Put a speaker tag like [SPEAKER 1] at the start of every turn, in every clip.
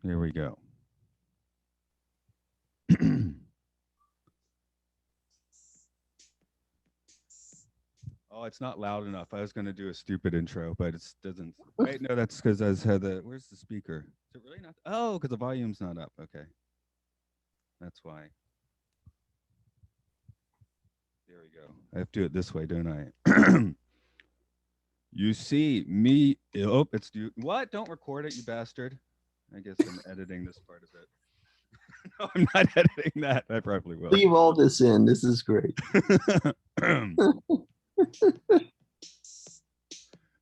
[SPEAKER 1] Here we go. Oh, it's not loud enough. I was going to do a stupid intro, but it doesn't. Wait, no, that's because I had the. Where's the speaker? Is it really not? Oh, because the volume's not up. Okay, that's why. There we go. I have to do it this way, don't I? You see me. Oh, it's you. What? Don't record it, you bastard. I guess I'm editing this part of it. No, I'm not editing that. I probably will.
[SPEAKER 2] Leave all this in. This is great.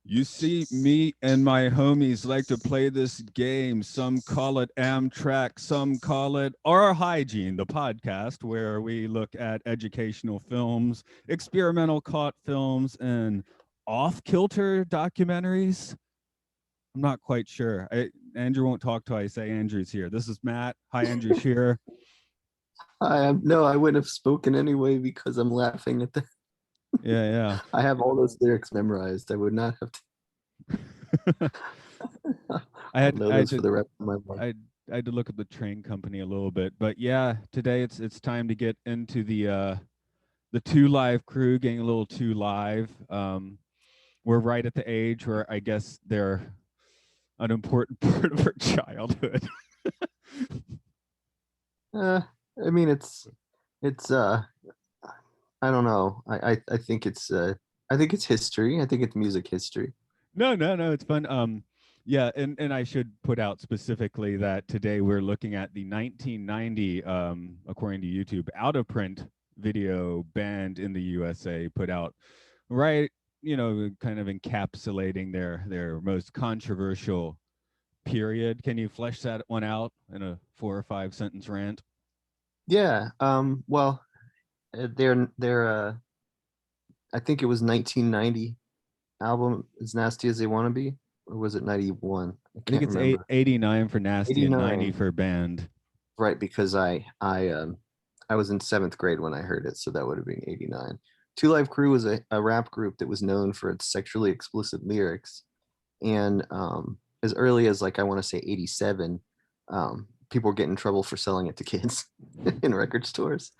[SPEAKER 1] You see, me and my homies like to play this game. Some call it Amtrak, some call it Our Hygiene, the podcast where we look at educational films, experimental caught films, and off kilter documentaries. I'm not quite sure. Andrew won't talk till I say Andrew's here. This is Matt. Hi, Andrew Shearer.
[SPEAKER 2] I wouldn't have spoken anyway because I'm laughing at the.
[SPEAKER 1] Yeah,
[SPEAKER 2] I have all those lyrics memorized. I would not have to.
[SPEAKER 1] I had
[SPEAKER 2] know
[SPEAKER 1] I had
[SPEAKER 2] those for
[SPEAKER 1] to
[SPEAKER 2] the rest of my life.
[SPEAKER 1] I had to look at the train company a little bit, but yeah, today it's time to get into the two live crew getting a little too live. We're right at the age where I guess they're an important part of our childhood.
[SPEAKER 2] Uh, I mean, it's I don't know. I think it's history. I think it's music history.
[SPEAKER 1] No, it's fun. Yeah, and I should put out specifically that today we're looking at the 1990, according to YouTube, out of print video banned in the USA, put out right, kind of encapsulating their most controversial period. Can you flesh that one out in a 4 or 5 sentence rant?
[SPEAKER 2] Yeah. Well, they're I think it was 1990 album As Nasty as They Want to Be, or was it 91? I
[SPEAKER 1] I think
[SPEAKER 2] can't
[SPEAKER 1] it's
[SPEAKER 2] remember.
[SPEAKER 1] 89 for nasty and 90
[SPEAKER 2] 89,
[SPEAKER 1] for banned.
[SPEAKER 2] right? Because I was in seventh grade when I heard it, so that would have been 89. Two Live Crew was a rap group that was known for its sexually explicit lyrics, and as early as like I want to say 87, people were getting in trouble for selling it to kids in record stores,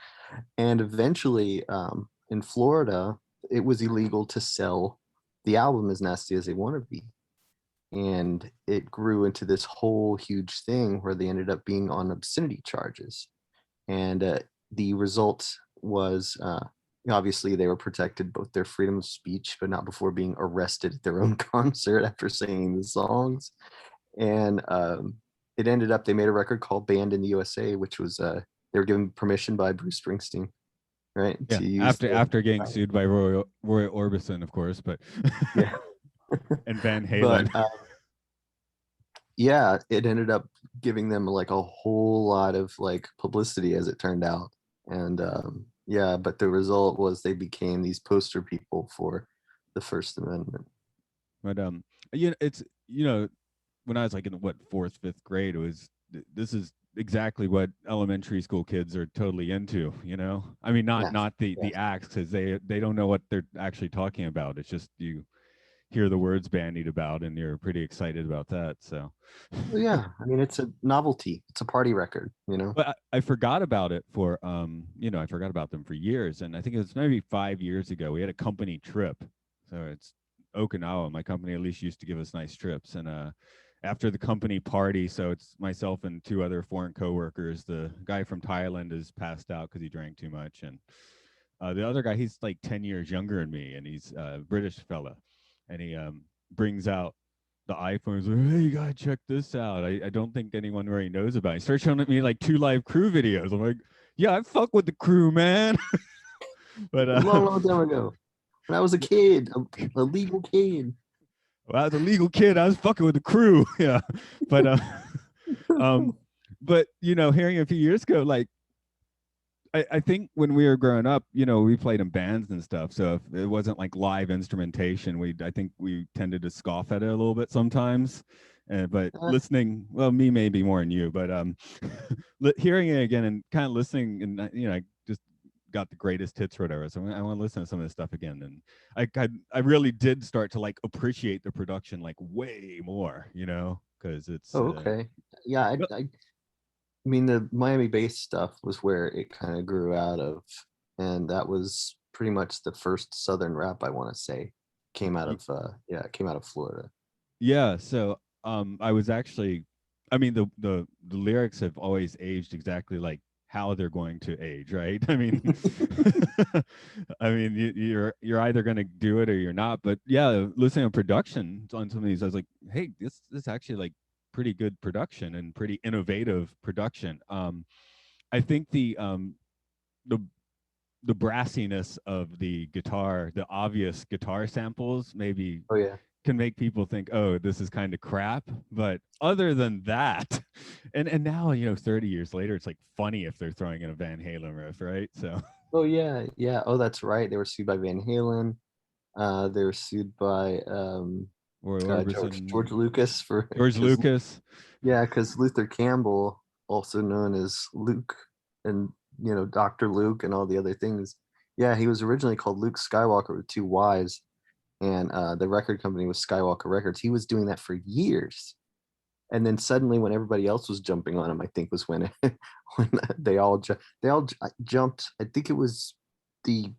[SPEAKER 2] and eventually in Florida it was illegal to sell the album As Nasty as They Want to Be, and it grew into this whole huge thing where they ended up being on obscenity charges, and the result was obviously they were protected both their freedom of speech but not before being arrested at their own concert after singing the songs. And it ended up they made a record called Banned in the USA, which was they were given permission by Bruce Springsteen, right,
[SPEAKER 1] Yeah,
[SPEAKER 2] to use
[SPEAKER 1] after getting sued by Roy Orbison, of course, but
[SPEAKER 2] yeah.
[SPEAKER 1] and Van
[SPEAKER 2] But
[SPEAKER 1] Halen.
[SPEAKER 2] yeah, it ended up giving them like a whole lot of like publicity as it turned out. And yeah, but the result was they became these poster people for the First Amendment.
[SPEAKER 1] But it's when I was like in what fourth, fifth grade, it was this is exactly what elementary school kids are totally into. I mean, not
[SPEAKER 2] Yes,
[SPEAKER 1] not the
[SPEAKER 2] yes.
[SPEAKER 1] the acts because they don't know what they're actually talking about. It's just you hear the words bandied about and you're pretty excited about that. So,
[SPEAKER 2] Well, yeah, I mean it's a novelty. It's a party record, you know.
[SPEAKER 1] but I forgot about it for I forgot about them for years, and I think it was maybe 5 years ago. We had a company trip, so it's Okinawa. My company at least used to give us nice trips, and after the company party, so it's myself and two other foreign coworkers. The guy from Thailand is passed out because he drank too much, and the other guy, he's like 10 years younger than me, and he's a British fella, and he brings out the iPhone. He's like, "Hey, you gotta check this out. I don't think anyone really knows about it." He starts showing me like two live crew videos. I'm like, "Yeah, I fuck with the crew, man." But
[SPEAKER 2] A long, long time ago, when I was a kid, a legal kid.
[SPEAKER 1] well, I was a legal kid. I was fucking with the crew. Yeah, but um, but hearing a few years ago, like I think when we were growing up, we played in bands and stuff. So if it wasn't like live instrumentation, I think we tended to scoff at it a little bit sometimes. But
[SPEAKER 2] Uh,
[SPEAKER 1] listening, well, me maybe more than you, but hearing it again and kind of listening, and I just got the greatest hits or whatever. So I want to listen to some of this stuff again, and I really did start to like appreciate the production like way more. because it's
[SPEAKER 2] Oh, okay. Yeah, I mean, the Miami-based stuff was where it kind of grew out of, and that was pretty much the first Southern rap, I want to say, came out of yeah, it came out of Florida.
[SPEAKER 1] yeah. So I was actually, I mean, the lyrics have always aged exactly like how they're going to age, right? I mean, I mean, you're either going to do it or you're not. But yeah, listening to production on some of these, I was like, hey, this actually like pretty good production and pretty innovative production. I think the the brassiness of the guitar, the obvious guitar samples, maybe
[SPEAKER 2] Oh yeah.
[SPEAKER 1] can make people think, oh, this is kind of crap. But other than that, and now, 30 years later, it's like funny if they're throwing in a Van Halen riff, right? So,
[SPEAKER 2] Oh yeah, yeah. Oh, that's right. They were sued by Van Halen. They were sued by
[SPEAKER 1] Roy
[SPEAKER 2] George
[SPEAKER 1] Orbison,
[SPEAKER 2] Lucas for
[SPEAKER 1] George
[SPEAKER 2] because
[SPEAKER 1] Lucas.
[SPEAKER 2] yeah, because Luther Campbell, also known as Luke, and Dr. Luke and all the other things. Yeah, he was originally called Luke Skywalker with two Y's, and the record company was Skywalker Records. He was doing that for years, and then suddenly, when everybody else was jumping on him, I think was when when they all jumped. I think it was the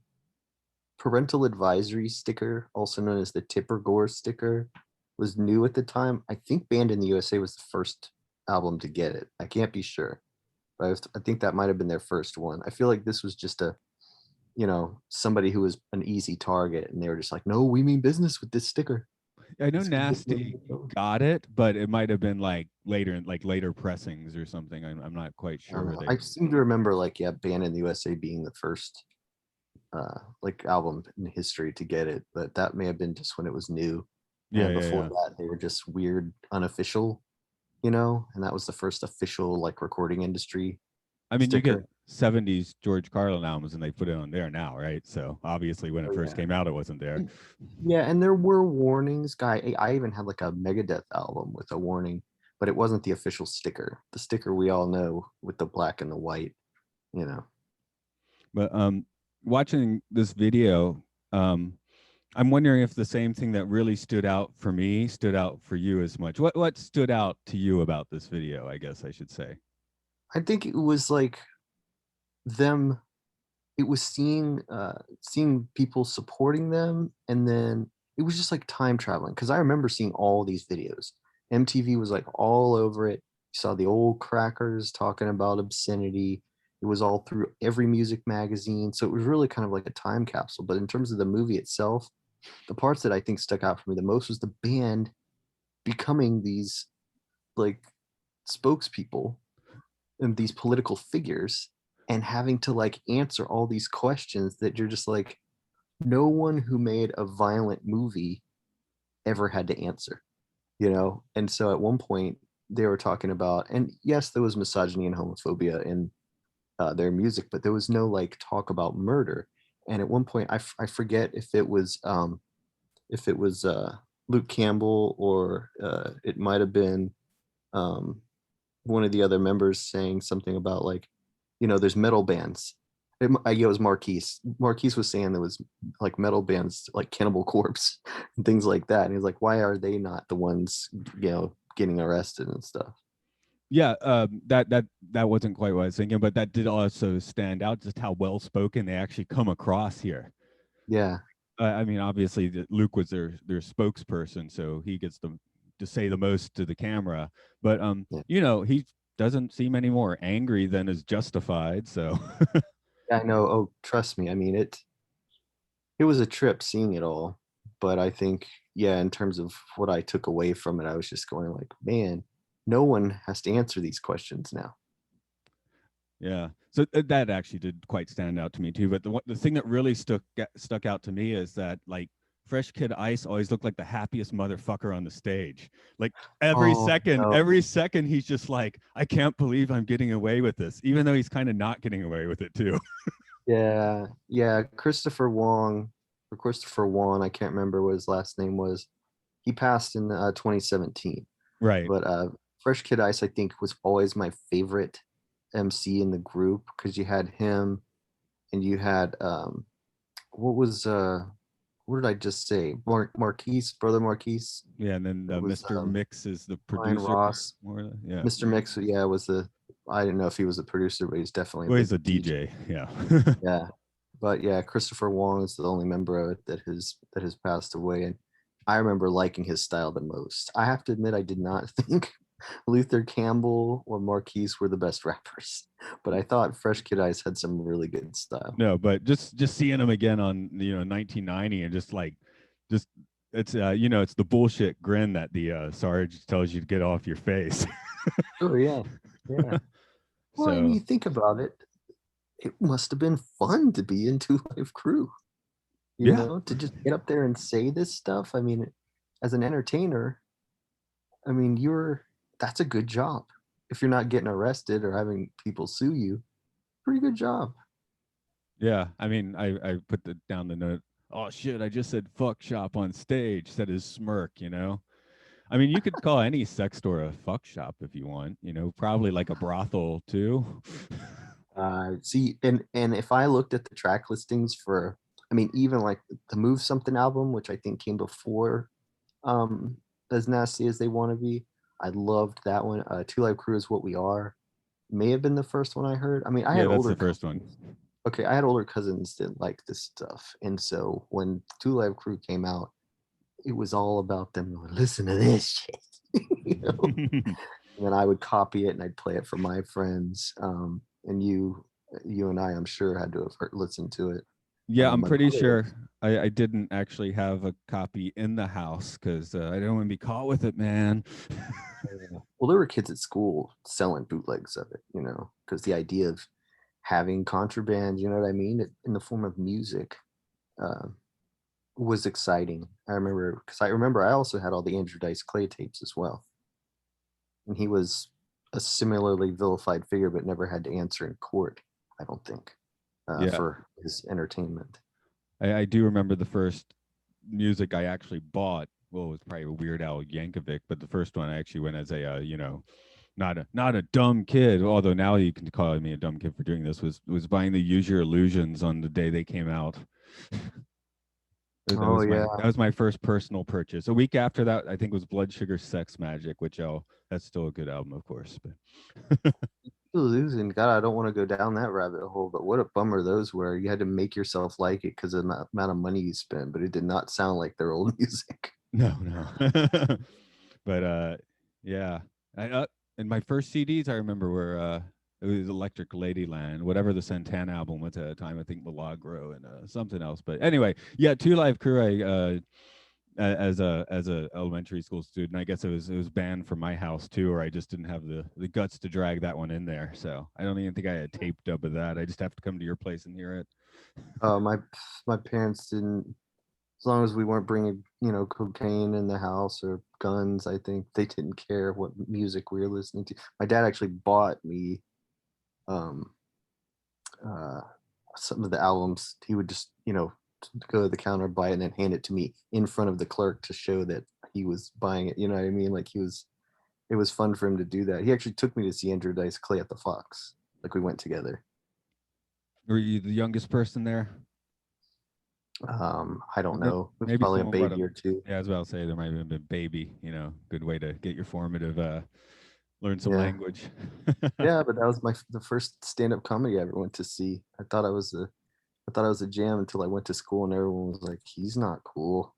[SPEAKER 2] parental advisory sticker, also known as the Tipper Gore sticker, was new at the time. I think Banned in the USA was the first album to get it. I can't be sure, but I think that might have been their first one. I feel like this was just somebody who was an easy target, and they were just like, "No, we mean business with this sticker."
[SPEAKER 1] I know
[SPEAKER 2] Let's keep
[SPEAKER 1] Nasty got it, but it might have been like later in like later pressings or something. I'm not quite
[SPEAKER 2] I
[SPEAKER 1] sure
[SPEAKER 2] don't
[SPEAKER 1] where
[SPEAKER 2] know.
[SPEAKER 1] they.
[SPEAKER 2] I seem to remember like Banned in the USA being the first like album in history to get it, but that may have been just when it was new.
[SPEAKER 1] Yeah,
[SPEAKER 2] And
[SPEAKER 1] yeah,
[SPEAKER 2] before
[SPEAKER 1] yeah.
[SPEAKER 2] that, they were just weird, unofficial, and that was the first official like recording industry
[SPEAKER 1] I mean, you get
[SPEAKER 2] sticker.
[SPEAKER 1] 70s George Carlin albums and they put it on there now, right? So obviously when it
[SPEAKER 2] Oh
[SPEAKER 1] first
[SPEAKER 2] yeah.
[SPEAKER 1] came out, it wasn't there.
[SPEAKER 2] And- yeah, and there were warnings. I even had like a Megadeth album with a warning, but it wasn't the official sticker. The sticker we all know with the black and the white, you know.
[SPEAKER 1] But watching this video, um, I'm wondering if the same thing that really stood out for me stood out for you as much. What stood out to you about this video, I guess I should say.
[SPEAKER 2] I think it was like them it was seeing people supporting them, and then it was just like time traveling because I remember seeing all these videos. MTV was like all over it. You saw the old crackers talking about obscenity. It was all through every music magazine, so it was really kind of like a time capsule. But in terms of the movie itself, the parts that I think stuck out for me the most was the band becoming these like spokespeople and these political figures, and having to like answer all these questions that you're just like, no one who made a violent movie ever had to answer. And so at one point they were talking about, and yes, there was misogyny and homophobia in their music, but there was no like talk about murder. And at one point I forget if it was Luke Campbell, or it might have been um, one of the other members saying something about like, there's metal bands. It was Marquise. Marquise was saying there was like metal bands like Cannibal Corpse and things like that. And he's like, why are they not the ones, getting arrested and stuff?
[SPEAKER 1] Yeah, that wasn't quite what I was thinking, but that did also stand out just how well spoken they actually come across here.
[SPEAKER 2] Yeah.
[SPEAKER 1] I mean, obviously, Luke was their spokesperson, so he gets to say the most to the camera. But
[SPEAKER 2] Yeah.
[SPEAKER 1] he doesn't seem any more angry than is justified. So
[SPEAKER 2] I know. Oh, trust me. I mean, it was a trip seeing it all, but I think, yeah, in terms of what I took away from it, I was just going like, man, no one has to answer these questions now.
[SPEAKER 1] yeah, so that actually did quite stand out to me too. But the thing that really stuck out to me is that like Fresh Kid Ice always looked like the happiest motherfucker on the stage. Like
[SPEAKER 2] Oh no.
[SPEAKER 1] every second he's just like, I can't believe I'm getting away with this, even though he's kind of not getting away with it too.
[SPEAKER 2] Yeah, yeah. Christopher Wan, I can't remember what his last name was. He passed in 2017.
[SPEAKER 1] Right.
[SPEAKER 2] But Fresh Kid Ice, I think, was always my favorite MC in the group because you had him, and you had what what did I just say? Marquise, brother Marquise.
[SPEAKER 1] Yeah, and then
[SPEAKER 2] It was
[SPEAKER 1] Mr. Mix is the
[SPEAKER 2] Brian
[SPEAKER 1] producer.
[SPEAKER 2] Ross.
[SPEAKER 1] Yeah.
[SPEAKER 2] Mr. Mix, yeah, was the. I didn't know if he was a producer, but he's definitely
[SPEAKER 1] Well,
[SPEAKER 2] the
[SPEAKER 1] he's a
[SPEAKER 2] DJ.
[SPEAKER 1] DJ. Yeah.
[SPEAKER 2] Yeah, but yeah, Christopher Wong is the only member of it that has passed away, and I remember liking his style the most. I have to admit, I did not think Luther Campbell or Marquise were the best rappers, but I thought Fresh Kid Ice had some really good style.
[SPEAKER 1] No, but just seeing him again on 1990 and just it's it's the bullshit grin that the Sarge tells you to get off your face.
[SPEAKER 2] Oh yeah, yeah. Well, I mean,
[SPEAKER 1] So
[SPEAKER 2] you think about it, it must have been fun to be in Two Live Crew.
[SPEAKER 1] yeah,
[SPEAKER 2] To just get up there and say this stuff. I mean, as an entertainer, I mean, that's a good job. If you're not getting arrested or having people sue you, pretty good job.
[SPEAKER 1] yeah. I mean, I put down the note. Oh shit! I just said fuck shop on stage. Said his smirk. I mean, you could call any sex store a fuck shop if you want. Probably like a brothel too.
[SPEAKER 2] See, and if I looked at the track listings for, I mean, even like the Move Something album, which I think came before um, As Nasty as They Want to Be, I loved that one. Two Live Crew is What We Are may have been the first one I heard. I mean, I
[SPEAKER 1] Yeah,
[SPEAKER 2] had
[SPEAKER 1] that's
[SPEAKER 2] older
[SPEAKER 1] the first one.
[SPEAKER 2] cousins. Okay, I had older cousins that liked this stuff, and so when Two Live Crew came out, it was all about them going, listen to this shit. And then I would copy it and I'd play it for my friends. And you and I'm sure, had to have listened to it.
[SPEAKER 1] Yeah, I'm
[SPEAKER 2] My
[SPEAKER 1] pretty
[SPEAKER 2] brother
[SPEAKER 1] sure
[SPEAKER 2] was.
[SPEAKER 1] I didn't actually have a copy in the house because I didn't want to be caught with it, man.
[SPEAKER 2] Well, there were kids at school selling bootlegs of it, because the idea of having contraband, you know what I mean, in the form of music, uh, was exciting. I remember because I also had all the Andrew Dice Clay tapes as well, and he was a similarly vilified figure, but never had to answer in court. I don't think,
[SPEAKER 1] Yeah,
[SPEAKER 2] for his entertainment.
[SPEAKER 1] I do remember the first music I actually bought. Well, it was probably a Weird Al Yankovic, but the first one I actually went as a not a dumb kid. Although now you can call me a dumb kid for doing this. Was buying the Use Your Illusions on the day they came out.
[SPEAKER 2] Oh yeah,
[SPEAKER 1] that was my first personal purchase. A week after that, I think was Blood Sugar Sex Magic, which that's still a good album, of course. But
[SPEAKER 2] losing. God, I don't want to go down that rabbit hole, but what a bummer those were. You had to make yourself like it because of the amount of money you spend, but it did not sound like their old music.
[SPEAKER 1] no. But yeah. And my first CDs I remember were it was Electric Ladyland, whatever the Santana album was at the time. I think Milagro and something else. But anyway, yeah, Two Live Crew. As a elementary school student, I guess it was banned from my house too, or I just didn't have the guts to drag that one in there. So I don't even think I had tape dub of that. I just have to come to your place and hear it.
[SPEAKER 2] My parents didn't, as long as we weren't bringing cocaine in the house or guns. I think they didn't care what music we were listening to. My dad actually bought me um, uh, some of the albums. He would just go to the counter, buy it, and then hand it to me in front of the clerk to show that he was buying it. You know what I mean? Like it was fun for him to do that. He actually took me to see Andrew Dice Clay at the Fox. Like we went together.
[SPEAKER 1] Were you the youngest person there?
[SPEAKER 2] I don't know. It was
[SPEAKER 1] Maybe
[SPEAKER 2] probably a
[SPEAKER 1] someone brought up.
[SPEAKER 2] baby or two.
[SPEAKER 1] Yeah, I was about to say there might have been baby. Good way to get your formative, learn some
[SPEAKER 2] Yeah.
[SPEAKER 1] language.
[SPEAKER 2] Yeah, but that was the first stand-up comedy I ever went to see. I thought I was a jam until I went to school and everyone was like, he's not cool.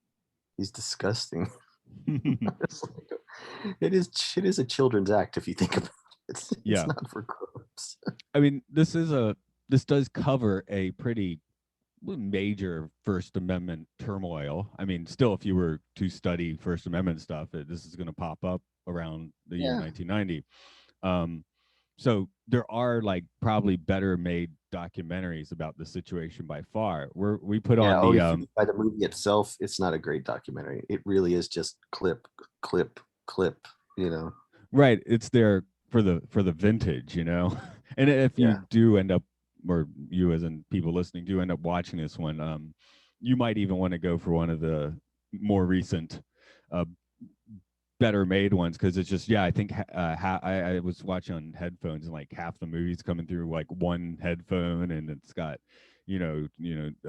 [SPEAKER 2] He's disgusting. It is a children's act if you think about it. It's
[SPEAKER 1] Yeah.
[SPEAKER 2] not for grown-ups.
[SPEAKER 1] I mean, this does cover a pretty major First Amendment turmoil. I mean, still, if you were to study First Amendment stuff, this is going to pop up around the year 1990. So there are like probably better made documentaries about the situation by far. We put on the
[SPEAKER 2] by the movie itself, it's not a great documentary. It really is just clip, clip, clip.
[SPEAKER 1] Right. It's there for the vintage, And if you do end up, or you as in people listening do end up watching this one, you might even want to go for one of the more recent better made ones, because it's just, yeah, I think I was watching on headphones, and like half the movie's coming through like one headphone, and it's got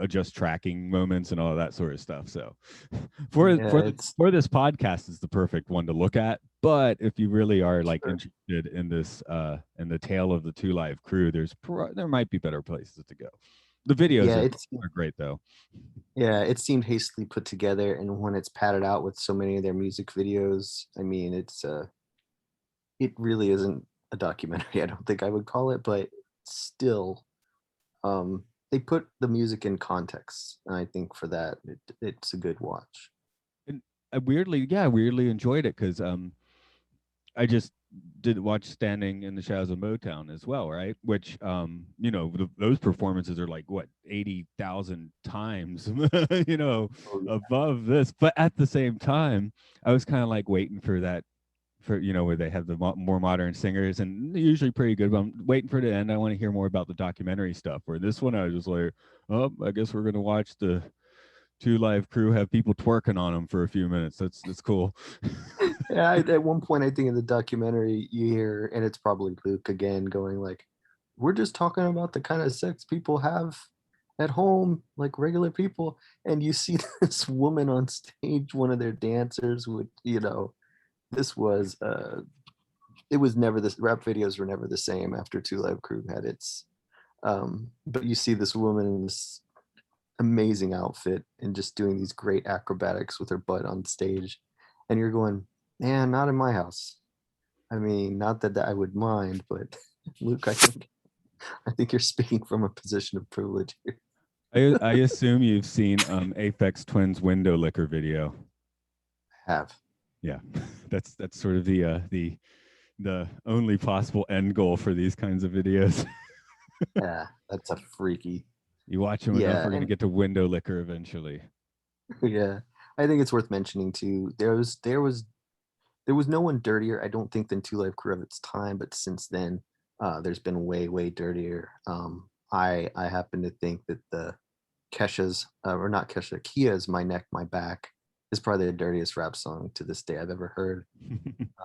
[SPEAKER 1] adjust tracking moments and all of that sort of stuff. So
[SPEAKER 2] Yeah, it's
[SPEAKER 1] for this podcast, is the perfect one to look at. But if you really are like
[SPEAKER 2] sure.
[SPEAKER 1] interested in this in the tale of the Two Live Crew, there might be better places to go. The videos
[SPEAKER 2] Yeah,
[SPEAKER 1] are great though.
[SPEAKER 2] yeah, it seemed hastily put together, and when it's padded out with so many of their music videos, I mean, it really isn't a documentary. I don't think I would call it, but still, they put the music in context, and I think for that, it's a good watch.
[SPEAKER 1] And I weirdly enjoyed it, because I just did watch Standing in the Shadows of Motown as well, right? Which those performances are like what 80,000 times
[SPEAKER 2] Oh, yeah.
[SPEAKER 1] above this. But at the same time, I was kind of like waiting for that, for where they have the more modern singers, and they're usually pretty good, but I'm waiting for it to end. I want to hear more about the documentary stuff. Where this one, I was just like, oh, I guess we're gonna watch the Two Live Crew have people twerking on them for a few minutes. That's cool.
[SPEAKER 2] Yeah, at one point, I think in the documentary, you hear, and it's probably Luke again going like, "We're just talking about the kind of sex people have at home, like regular people." And you see this woman on stage, one of their dancers, with this was it was never this rap videos were never the same after Two Live Crew had its. But you see this woman in this amazing outfit and just doing these great acrobatics with her butt on stage, and you're going, man, not in my house. I mean, not that I would mind, but Luke, I think you're speaking from a position of privilege here.
[SPEAKER 1] I assume you've seen Aphex Twin's window liquor video.
[SPEAKER 2] Have.
[SPEAKER 1] Yeah, that's sort of the only possible end goal for these kinds of videos.
[SPEAKER 2] Yeah, that's a freaky.
[SPEAKER 1] You watch them enough,
[SPEAKER 2] Yeah,
[SPEAKER 1] we're gonna
[SPEAKER 2] and
[SPEAKER 1] get to window liquor eventually.
[SPEAKER 2] yeah, I think it's worth mentioning too. There was no one dirtier, I don't think, than Two Live Crew of its time, but since then, there's been way dirtier. I happen to think that the Kesha's or not Kesha, Kia's "My Neck, My Back" is probably the dirtiest rap song to this day I've ever heard.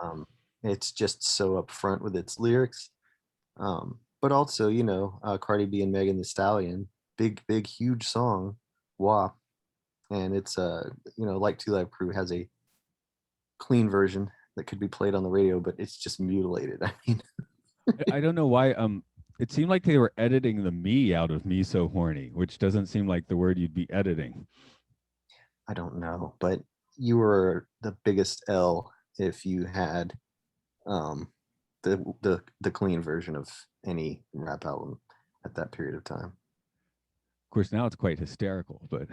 [SPEAKER 2] Um, it's just so upfront with its lyrics, but also Cardi B and Megan Thee Stallion, big huge song, WAP, and it's like Two Live Crew has a clean version that could be played on the radio, but it's just mutilated. I mean,
[SPEAKER 1] I don't know why. It seemed like they were editing the "me" out of "Me So Horny," which doesn't seem like the word you'd be editing.
[SPEAKER 2] I don't know, but you were the biggest L if you had um, the clean version of any rap album at that period of time.
[SPEAKER 1] Of course, now it's quite hysterical, but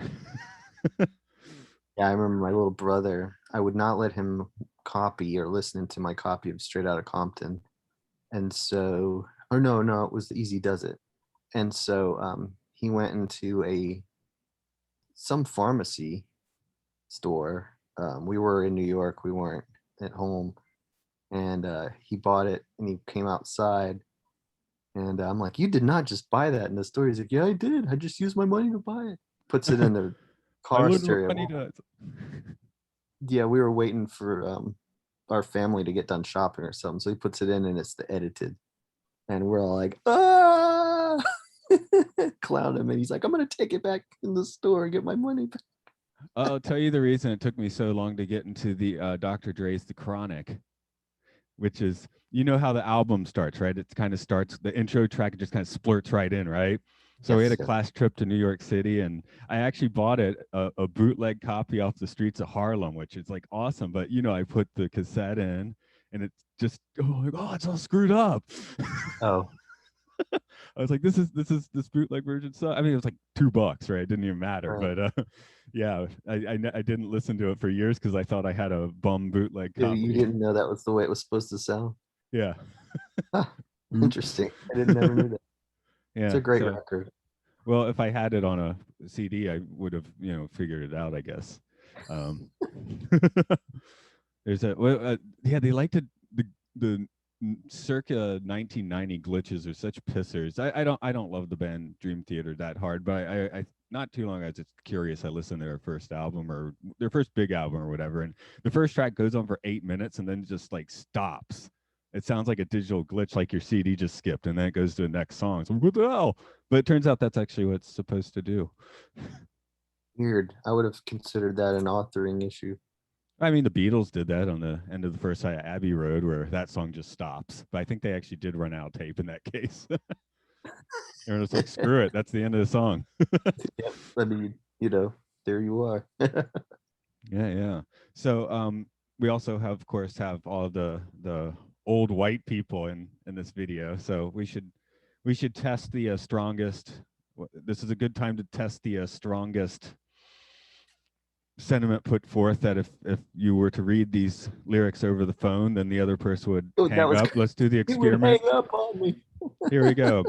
[SPEAKER 2] Yeah, I remember my little brother. I would not let him copy or listen to my copy of Straight Outta Compton, and so, or no, it was the Easy Does It, and so he went into some pharmacy store. We were in New York. We weren't at home, and he bought it, and he came outside, and I'm like, "You did not just buy that in the store." He's like, "Yeah, I did. I just used my money to buy it." Puts it in the
[SPEAKER 1] I
[SPEAKER 2] car
[SPEAKER 1] learned what
[SPEAKER 2] stereo.
[SPEAKER 1] money does.
[SPEAKER 2] Yeah, we were waiting for our family to get done shopping or something, so he puts it in, and it's the edited, and we're all like, "Ah!" Clown him, and he's like, "I'm gonna take it back in the store and get my money back."
[SPEAKER 1] I'll tell you the reason it took me so long to get into the Dr. Dre's The Chronic, which is, how the album starts, right? It kind of starts, the intro track, it just kind of splurts right in, right? So we had
[SPEAKER 2] Yes,
[SPEAKER 1] a
[SPEAKER 2] yes.
[SPEAKER 1] class trip to New York City, and I actually bought a bootleg copy off the streets of Harlem, which is like awesome. But I put the cassette in, and it's just, oh, it's all screwed up.
[SPEAKER 2] Oh,
[SPEAKER 1] I was like, this bootleg version. So I mean, it was like $2, right? It didn't even matter.
[SPEAKER 2] right.
[SPEAKER 1] But yeah, I didn't listen to it for years because I thought I had a bum bootleg
[SPEAKER 2] You
[SPEAKER 1] copy.
[SPEAKER 2] didn't know that was the way it was supposed to sound?
[SPEAKER 1] Yeah.
[SPEAKER 2] Huh,
[SPEAKER 1] Oops.
[SPEAKER 2] interesting. I didn't never knew that. It's
[SPEAKER 1] Yeah.
[SPEAKER 2] a great
[SPEAKER 1] So,
[SPEAKER 2] record.
[SPEAKER 1] well, if I had it on a CD, I would have, figured it out, I guess. Um, there's yeah, they like to, the circa 1990 glitches are such pissers. I don't love the band Dream Theater that hard, but I not too long. I was just curious. I listened to their first album or their first big album or whatever, and the first track goes on for 8 minutes and then just like stops. It sounds like a digital glitch, like your CD just skipped, and then it goes to the next song. So what the hell? But it turns out that's actually what it's supposed to do.
[SPEAKER 2] Weird. I would have considered that an authoring issue.
[SPEAKER 1] I mean, the Beatles did that on the end of the first side of Abbey Road, where that song just stops. But I think they actually did run out of tape in that case. They're just like, screw it, that's the end of the song.
[SPEAKER 2] Yep. I mean, there you are.
[SPEAKER 1] Yeah. So we also have, of course, have all the old white people in this video. So we should test the strongest. This is a good time to test the strongest sentiment put forth, that if you were to read these lyrics over the phone, then the other person would hang up. Let's do the
[SPEAKER 2] He would
[SPEAKER 1] experiment.
[SPEAKER 2] hang up on me.
[SPEAKER 1] Here we go.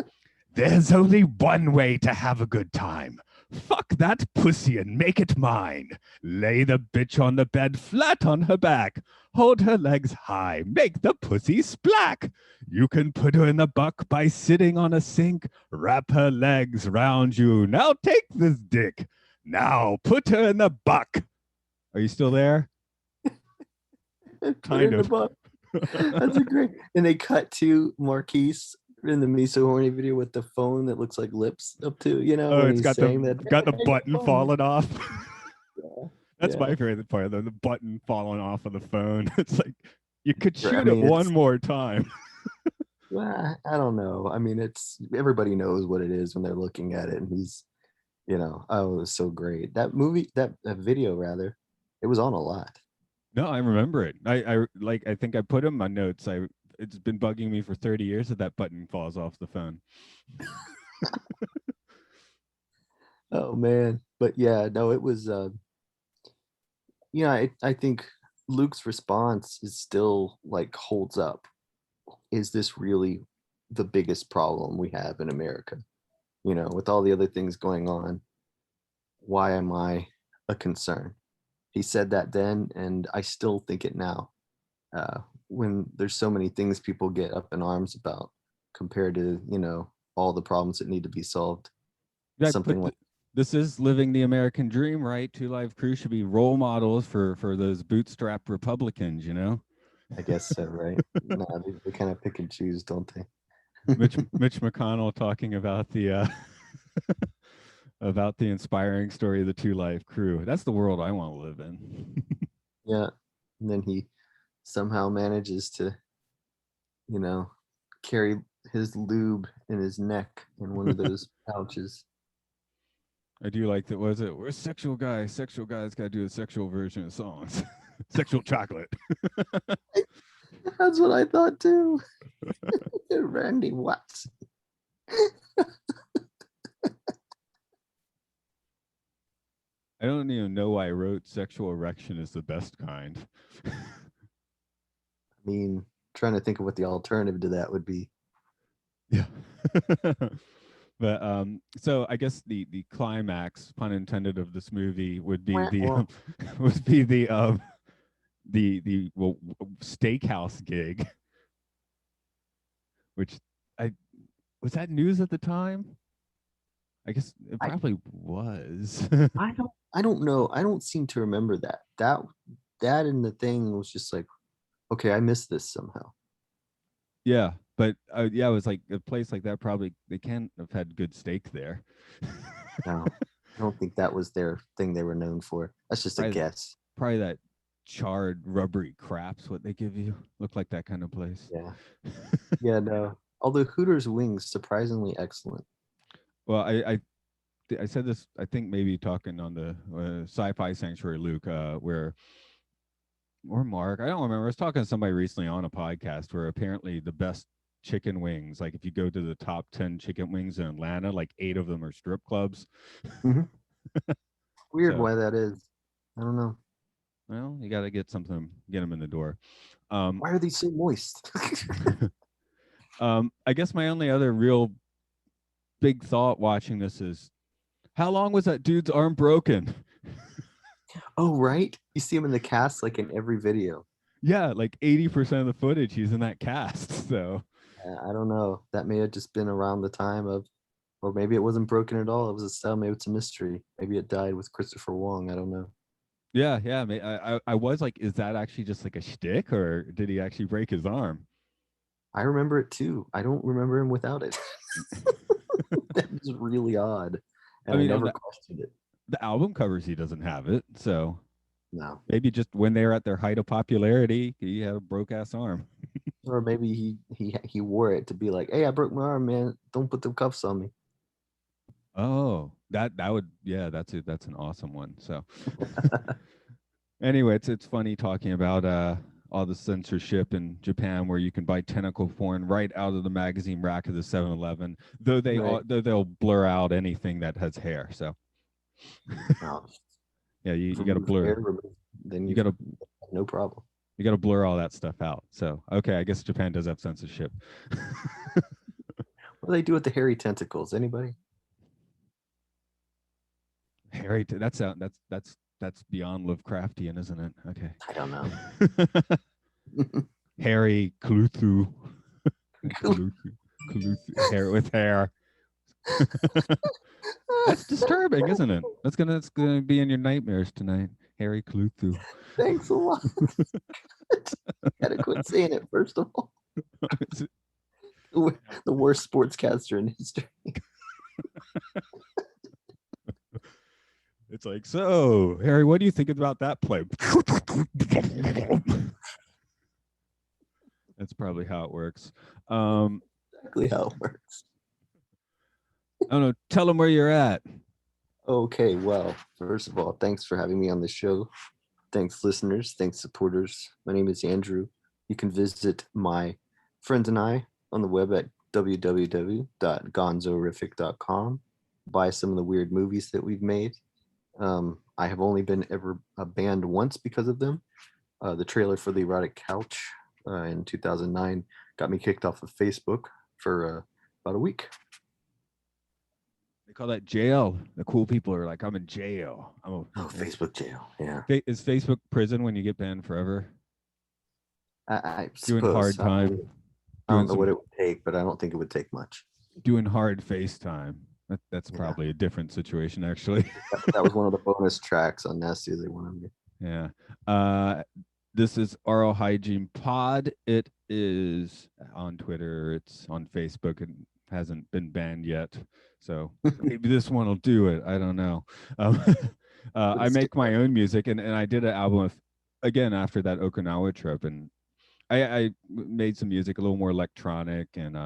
[SPEAKER 1] There's only one way to have a good time. Fuck that pussy and make it mine. Lay the bitch on the bed flat on her back. Hold her legs high. Make the pussy splack. You can put her in the buck by sitting on a sink. Wrap her legs round you. Now take this dick. Now put her in the buck. Are you still there?
[SPEAKER 2] Kind of. That's a great. And they cut to Marquise in the Me So Horny video with the phone that looks like lips up to,
[SPEAKER 1] Oh, it's got the button falling off.
[SPEAKER 2] Yeah.
[SPEAKER 1] That's my favorite part, though, the button falling off of the phone. It's like, you could shoot it one more time.
[SPEAKER 2] Well, I don't know. I mean, everybody knows what it is when they're looking at it, and he's, oh, it was so great. That movie, that video rather, it was on a lot.
[SPEAKER 1] No, I remember it. I think I put in my notes. It's been bugging me for 30 years that button falls off the phone.
[SPEAKER 2] Oh man. But yeah, no, it was I think Luke's response is still like holds up. Is this really the biggest problem we have in America? With all the other things going on, why am I a concern? He said that then, and I still think it now. When there's so many things people get up in arms about compared to, all the problems that need to be solved.
[SPEAKER 1] Yeah,
[SPEAKER 2] something like
[SPEAKER 1] this is living the American dream, right? Two Live Crew should be role models for those bootstrap Republicans,
[SPEAKER 2] I guess so, right? No, they kind of pick and choose, don't they?
[SPEAKER 1] Mitch McConnell talking about the about the inspiring story of the Two Live Crew. That's the world I want to live in.
[SPEAKER 2] Yeah. And then he somehow manages to, carry his lube in his neck in one of those pouches.
[SPEAKER 1] I do like that. Was it? We're sexual guys. Sexual guys got to do a sexual version of songs. Sexual chocolate.
[SPEAKER 2] That's what I thought too. Randy Watts.
[SPEAKER 1] I don't even know why I wrote sexual erection is the best kind.
[SPEAKER 2] I mean, trying to think of what the alternative to that would be.
[SPEAKER 1] Yeah. But so I guess the climax, pun intended, of this movie would be the steakhouse gig, which was that news at the time? I guess it probably was.
[SPEAKER 2] I don't know. I don't seem to remember that. That and the thing was just like, okay, I missed this somehow.
[SPEAKER 1] Yeah, but it was like a place like that. Probably they can't have had good steak there.
[SPEAKER 2] No, I don't think that was their thing they were known for. That's just a guess.
[SPEAKER 1] Probably that charred, rubbery crap's what they give you. Look like that kind of place.
[SPEAKER 2] Yeah. Yeah, no. Although Hooters wings, surprisingly excellent.
[SPEAKER 1] Well, I said this, I think maybe talking on the Sci-Fi Sanctuary, Luke, or Mark, I don't remember. I was talking to somebody recently on a podcast where apparently the best chicken wings, like if you go to the top 10 chicken wings in Atlanta, like 8 of them are strip clubs.
[SPEAKER 2] Mm-hmm. Weird why that is. I don't know.
[SPEAKER 1] Well, you got to get something, get them in the door.
[SPEAKER 2] Why are they so moist?
[SPEAKER 1] I guess my only other real big thought watching this is, how long was that dude's arm broken?
[SPEAKER 2] Oh, right. You see him in the cast like in every video.
[SPEAKER 1] Yeah, like 80% of the footage he's in that cast. So
[SPEAKER 2] I don't know. That may have just been around the time of, Or maybe it wasn't broken at all. It was a cell. Maybe it's a mystery. Maybe it died with Christopher Wong. I don't know.
[SPEAKER 1] Yeah, yeah. I was like, is that actually just like a shtick, or did he actually break his arm?
[SPEAKER 2] I remember it too. I don't remember him without it. That was really odd. And
[SPEAKER 1] I
[SPEAKER 2] I
[SPEAKER 1] mean, on
[SPEAKER 2] never questioned it.
[SPEAKER 1] the album covers, he doesn't have it. So
[SPEAKER 2] No.
[SPEAKER 1] maybe just when they were at their height of popularity, he had a broke ass arm.
[SPEAKER 2] Or maybe he wore it to be like, hey, I broke my arm, man. Don't put the cuffs on me.
[SPEAKER 1] Oh, that would, yeah, that's an awesome one. So anyway, it's funny talking about all the censorship in Japan where you can buy tentacle porn right out of the magazine rack of the 7-Eleven, though
[SPEAKER 2] Right.
[SPEAKER 1] though they'll blur out anything that has hair. So
[SPEAKER 2] No,
[SPEAKER 1] yeah, you got to
[SPEAKER 2] remove
[SPEAKER 1] blur.
[SPEAKER 2] hair, then
[SPEAKER 1] You
[SPEAKER 2] you've
[SPEAKER 1] got to
[SPEAKER 2] no problem.
[SPEAKER 1] you got to blur all that stuff out. So okay, I guess Japan does have censorship.
[SPEAKER 2] What do they do with the hairy tentacles? Anybody?
[SPEAKER 1] Harry, that's beyond Lovecraftian, isn't it? Okay.
[SPEAKER 2] I don't know.
[SPEAKER 1] Harry Cluthu. Cluthu. Hair with hair. That's disturbing, isn't it? That's gonna be in your nightmares tonight. Harry Cluthu.
[SPEAKER 2] Thanks a lot. Gotta quit saying it, first of all. The worst sportscaster in history.
[SPEAKER 1] It's like, so Harry, what do you think about that play? That's probably how it works.
[SPEAKER 2] Exactly how it works.
[SPEAKER 1] I don't know. Tell them where you're at.
[SPEAKER 2] Okay, well, first of all, thanks for having me on the show. Thanks, listeners. Thanks, supporters. My name is Andrew. You can visit my friends and I on the web at www.gonzorific.com. Buy some of the weird movies that we've made. I have only been ever banned once because of them. The trailer for The Erotic Couch in 2009 got me kicked off of Facebook for about a week.
[SPEAKER 1] They call that jail. The cool people are like, I'm in jail.
[SPEAKER 2] Facebook jail. Yeah.
[SPEAKER 1] Is Facebook prison when you get banned forever?
[SPEAKER 2] I
[SPEAKER 1] Doing
[SPEAKER 2] suppose.
[SPEAKER 1] hard time.
[SPEAKER 2] I don't know what it would take, but I don't think it would take much.
[SPEAKER 1] Doing hard FaceTime. That's probably a different situation, actually.
[SPEAKER 2] That was one of the bonus tracks on Nasty as They Wanted Me.
[SPEAKER 1] Yeah. This is Aural Hygiene Pod. It is on Twitter. It's on Facebook and hasn't been banned yet. So maybe this one will do it. I don't know. I make my own music, and I did an album again after that Okinawa trip, and I made some music a little more electronic, and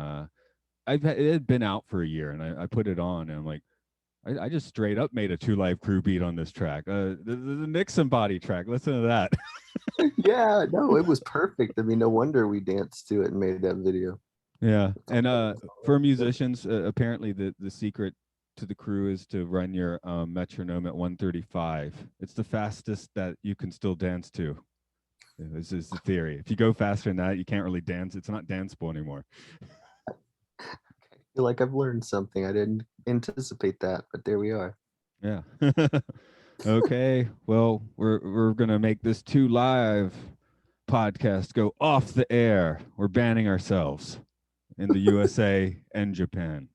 [SPEAKER 1] it had been out for a year, and I put it on, and I'm like, I just straight up made a 2 Live Crew beat on this track. The Nixon Body track. Listen to that.
[SPEAKER 2] Yeah, no, it was perfect. I mean, no wonder we danced to it and made that video.
[SPEAKER 1] Yeah, and for musicians, apparently the secret to the crew is to run your metronome at 135. It's the fastest that you can still dance to. This is the theory. If you go faster than that, you can't really dance. It's not danceable anymore.
[SPEAKER 2] I feel like I've learned something. I didn't anticipate that, but there we are.
[SPEAKER 1] Yeah. Okay. Well, we're gonna make this 2 Live podcast go off the air. We're banning ourselves in the USA and Japan.